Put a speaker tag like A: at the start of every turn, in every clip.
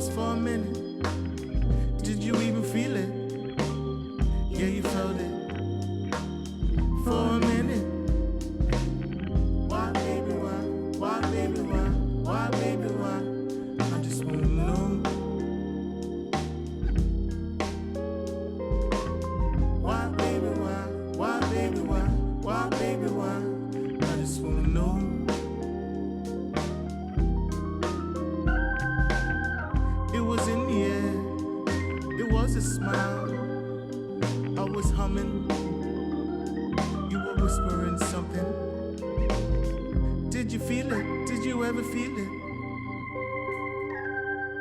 A: just for a minute. Did you even feel it? Yeah, you felt it. For a minute. Why, baby, why? Why, baby, why? Why, baby, why? I just wanna know. Why, baby, why? Why, baby, why? Why, baby, why? I just wanna know. It was in the air. It was a smile. I was humming. You were whispering something. Did you feel it? Did you ever feel it?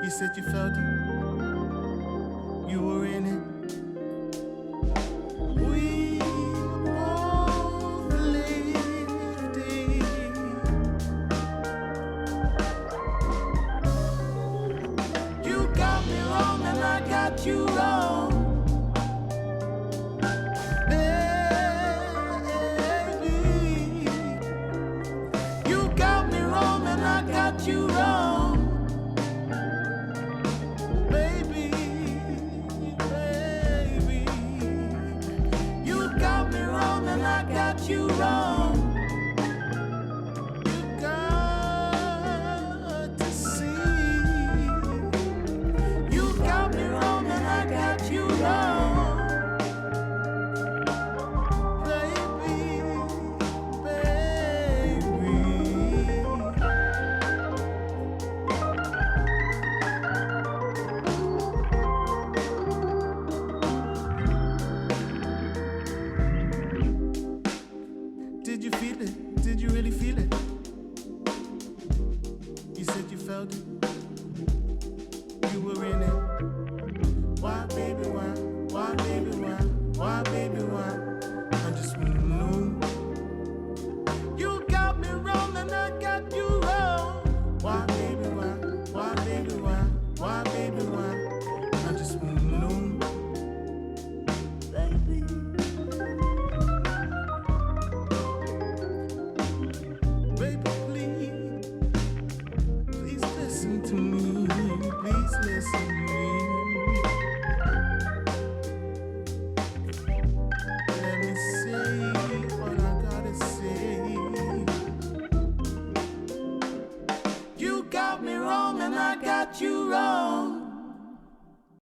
A: You said you felt it. You were in it. We both lived it. You got me wrong and I got you wrong. You wrong, baby, baby. You got me wrong and I got you wrong. You got to see. You got me wrong and I got you wrong. Did you feel it? Did you really feel it? You said you felt it. You were in it. Why, baby, why? Why, baby, why? Why, baby, why? I just wanna know. You got me wrong and I got you wrong. Why, baby, why? Why, baby, why? Why, baby, why? I just wanna know. Baby. Baby, please listen to me. Please listen to me. Let me say what I gotta say. You got me wrong and I got you wrong.